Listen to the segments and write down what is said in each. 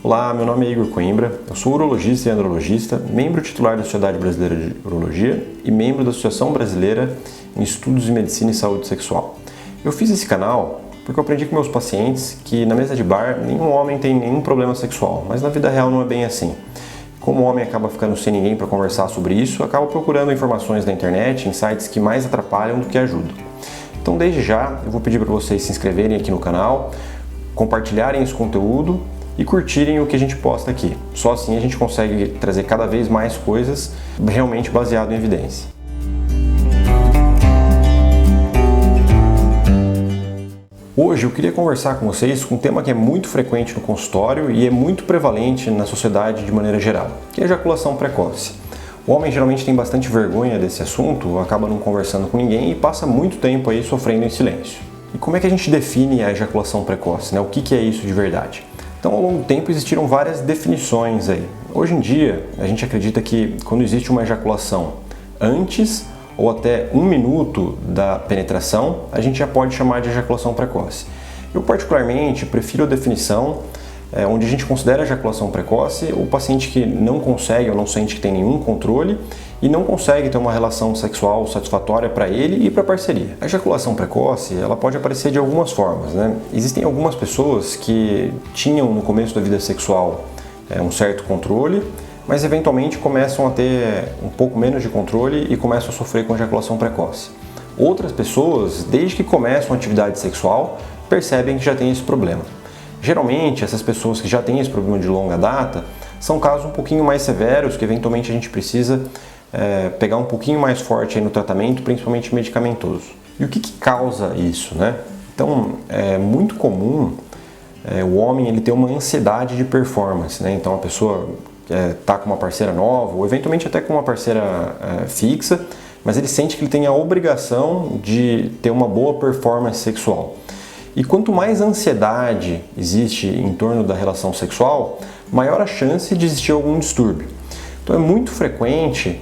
Olá, meu nome é Igor Coimbra, eu sou urologista e andrologista, membro titular da Sociedade Brasileira de Urologia e membro da Associação Brasileira em Estudos de Medicina e Saúde Sexual. Eu fiz esse canal porque eu aprendi com meus pacientes que na mesa de bar nenhum homem tem nenhum problema sexual, mas na vida real não é bem assim. Como o homem acaba ficando sem ninguém para conversar sobre isso, acaba procurando informações na internet em sites que mais atrapalham do que ajudam. Então desde já eu vou pedir para vocês se inscreverem aqui no canal, compartilharem esse conteúdo e curtirem o que a gente posta aqui. Só assim a gente consegue trazer cada vez mais coisas realmente baseado em evidência. Hoje eu queria conversar com vocês com um tema que é muito frequente no consultório e é muito prevalente na sociedade de maneira geral, que é a ejaculação precoce. O homem geralmente tem bastante vergonha desse assunto, acaba não conversando com ninguém e passa muito tempo aí sofrendo em silêncio. E como é que a gente define a ejaculação precoce, né? O que é isso de verdade? Então, ao longo do tempo, existiram várias definições aí. Hoje em dia, a gente acredita que quando existe uma ejaculação antes ou até 1 minuto da penetração, a gente já pode chamar de ejaculação precoce. Eu, particularmente, prefiro a definição onde a gente considera a ejaculação precoce o paciente que não consegue ou não sente que tem nenhum controle e não consegue ter uma relação sexual satisfatória para ele e para a parceria. A ejaculação precoce, ela pode aparecer de algumas formas, né? Existem algumas pessoas que tinham no começo da vida sexual um certo controle, mas eventualmente começam a ter um pouco menos de controle e começam a sofrer com ejaculação precoce. Outras pessoas, desde que começam a atividade sexual, percebem que já tem esse problema. Geralmente, essas pessoas que já têm esse problema de longa data são casos um pouquinho mais severos, que eventualmente a gente precisa pegar um pouquinho mais forte aí no tratamento, principalmente medicamentoso. E o que causa isso, né? Então, é muito comum o homem ele ter uma ansiedade de performance, né? Então, a pessoa está com uma parceira nova, ou eventualmente até com uma parceira fixa, mas ele sente que ele tem a obrigação de ter uma boa performance sexual. E quanto mais ansiedade existe em torno da relação sexual, maior a chance de existir algum distúrbio. Então é muito frequente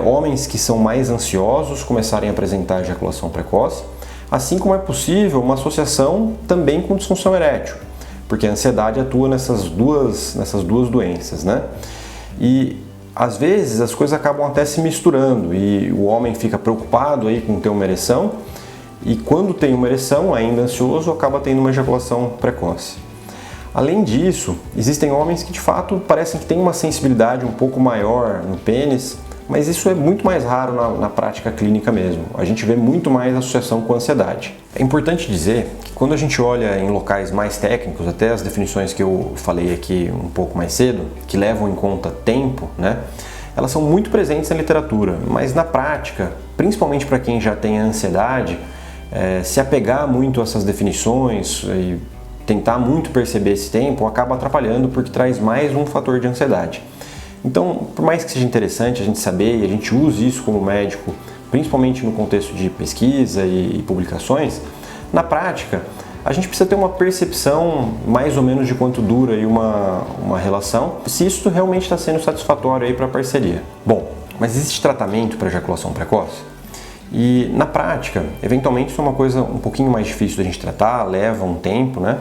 homens que são mais ansiosos começarem a apresentar ejaculação precoce, assim como é possível uma associação também com disfunção erétil, porque a ansiedade atua nessas duas doenças, né? E às vezes as coisas acabam até se misturando e o homem fica preocupado aí com ter uma ereção e quando tem uma ereção, ainda ansioso, acaba tendo uma ejaculação precoce. Além disso, existem homens que de fato parecem que têm uma sensibilidade um pouco maior no pênis, mas isso é muito mais raro na prática clínica mesmo. A gente vê muito mais associação com ansiedade. É importante dizer que quando a gente olha em locais mais técnicos, até as definições que eu falei aqui um pouco mais cedo, que levam em conta tempo, né? Elas são muito presentes na literatura, mas na prática, principalmente para quem já tem ansiedade, se apegar muito a essas definições e tentar muito perceber esse tempo acaba atrapalhando porque traz mais um fator de ansiedade. Então, por mais que seja interessante a gente saber e a gente use isso como médico, principalmente no contexto de pesquisa e publicações, na prática a gente precisa ter uma percepção mais ou menos de quanto dura aí uma relação, se isso realmente está sendo satisfatório aí para a parceria. Bom, mas existe tratamento para ejaculação precoce? E na prática, eventualmente isso é uma coisa um pouquinho mais difícil da gente tratar, leva um tempo, né?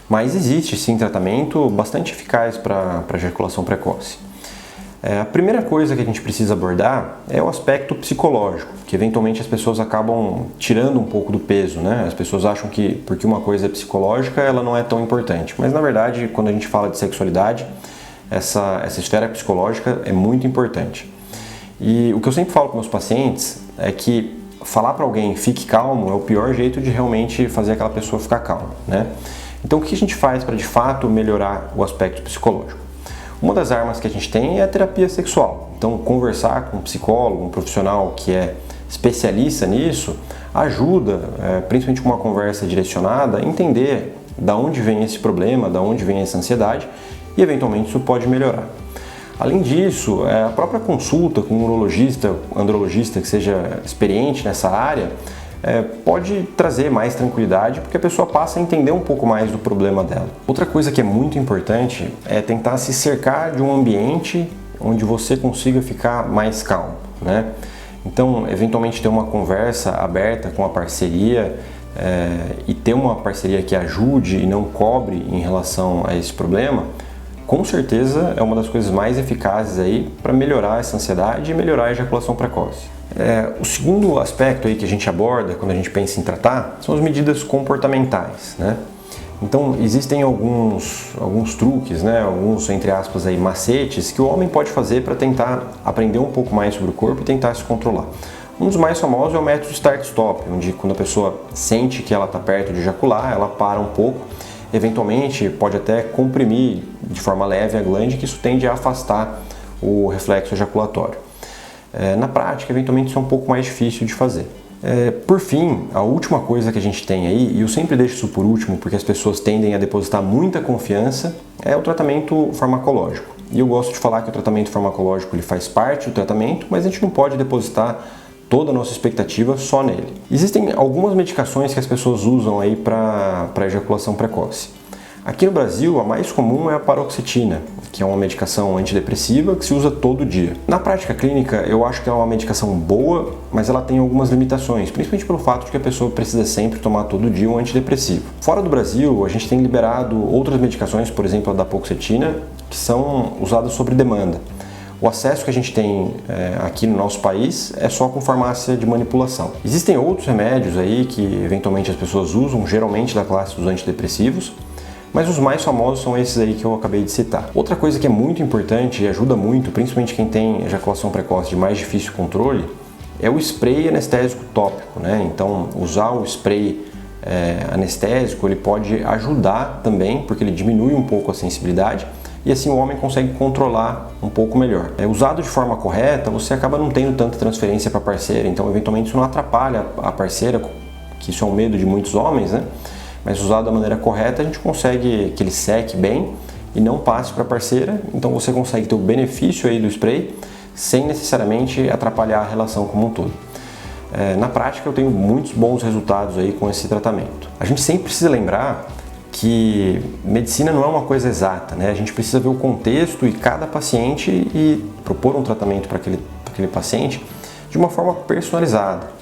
Mas existe sim tratamento bastante eficaz para ejaculação precoce. A primeira coisa que a gente precisa abordar é o aspecto psicológico, que eventualmente as pessoas acabam tirando um pouco do peso, né? As pessoas acham que porque uma coisa é psicológica, ela não é tão importante. Mas na verdade, quando a gente fala de sexualidade, essa esfera psicológica é muito importante. E o que eu sempre falo com meus pacientes é que falar para alguém fique calmo é o pior jeito de realmente fazer aquela pessoa ficar calma, né? Então o que a gente faz para de fato melhorar o aspecto psicológico? Uma das armas que a gente tem é a terapia sexual. Então conversar com um psicólogo, um profissional que é especialista nisso, ajuda, principalmente com uma conversa direcionada, a entender da onde vem esse problema, da onde vem essa ansiedade e eventualmente isso pode melhorar. Além disso, a própria consulta com um urologista, andrologista que seja experiente nessa área, pode trazer mais tranquilidade porque a pessoa passa a entender um pouco mais do problema dela. Outra coisa que é muito importante é tentar se cercar de um ambiente onde você consiga ficar mais calmo, né? Então, eventualmente ter uma conversa aberta com a parceria, e ter uma parceria que ajude e não cobre em relação a esse problema, com certeza é uma das coisas mais eficazes aí para melhorar essa ansiedade e melhorar a ejaculação precoce. O segundo aspecto aí que a gente aborda quando a gente pensa em tratar são as medidas comportamentais, né? Então existem alguns truques, né? Alguns, entre aspas, aí, macetes que o homem pode fazer para tentar aprender um pouco mais sobre o corpo e tentar se controlar. Um dos mais famosos é o método Start-Stop, onde quando a pessoa sente que ela está perto de ejacular, ela para um pouco, eventualmente pode até comprimir de forma leve a glande, que isso tende a afastar o reflexo ejaculatório. Na prática, eventualmente isso é um pouco mais difícil de fazer. Por fim, a última coisa que a gente tem aí, e eu sempre deixo isso por último porque as pessoas tendem a depositar muita confiança, é o tratamento farmacológico. E eu gosto de falar que o tratamento farmacológico ele faz parte do tratamento, mas a gente não pode depositar toda a nossa expectativa só nele. Existem algumas medicações que as pessoas usam aí para ejaculação precoce. Aqui no Brasil, a mais comum é a paroxetina, que é uma medicação antidepressiva que se usa todo dia. Na prática clínica, eu acho que é uma medicação boa, mas ela tem algumas limitações, principalmente pelo fato de que a pessoa precisa sempre tomar todo dia um antidepressivo. Fora do Brasil, a gente tem liberado outras medicações, por exemplo, a da paroxetina, que são usadas sob demanda. O acesso que a gente tem aqui no nosso país é só com farmácia de manipulação. Existem outros remédios aí que eventualmente as pessoas usam, geralmente da classe dos antidepressivos, mas os mais famosos são esses aí que eu acabei de citar. Outra coisa que é muito importante e ajuda muito, principalmente quem tem ejaculação precoce de mais difícil controle, é o spray anestésico tópico, né? Então, usar o spray anestésico ele pode ajudar também, porque ele diminui um pouco a sensibilidade e assim o homem consegue controlar um pouco melhor. Usado de forma correta, você acaba não tendo tanta transferência para a parceira, então eventualmente isso não atrapalha a parceira, que isso é um medo de muitos homens, né? Mas usado da maneira correta, a gente consegue que ele seque bem e não passe para a parceira, então você consegue ter o benefício aí do spray sem necessariamente atrapalhar a relação como um todo. Na prática, eu tenho muitos bons resultados aí com esse tratamento. A gente sempre precisa lembrar que medicina não é uma coisa exata, né? A gente precisa ver o contexto e cada paciente e propor um tratamento para aquele paciente de uma forma personalizada.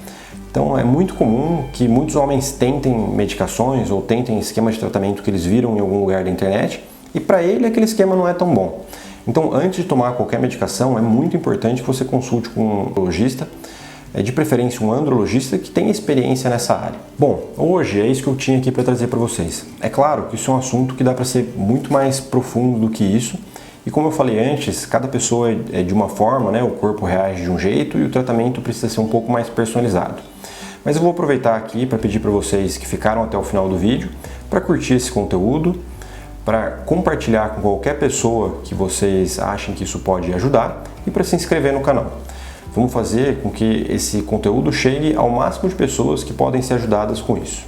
Então é muito comum que muitos homens tentem medicações ou tentem esquemas de tratamento que eles viram em algum lugar da internet e para ele aquele esquema não é tão bom. Então antes de tomar qualquer medicação é muito importante que você consulte com um urologista, de preferência um andrologista que tenha experiência nessa área. Bom, hoje é isso que eu tinha aqui para trazer para vocês. É claro que isso é um assunto que dá para ser muito mais profundo do que isso e como eu falei antes, cada pessoa é de uma forma, né? O corpo reage de um jeito e o tratamento precisa ser um pouco mais personalizado. Mas eu vou aproveitar aqui para pedir para vocês que ficaram até o final do vídeo para curtir esse conteúdo, para compartilhar com qualquer pessoa que vocês achem que isso pode ajudar e para se inscrever no canal. Vamos fazer com que esse conteúdo chegue ao máximo de pessoas que podem ser ajudadas com isso.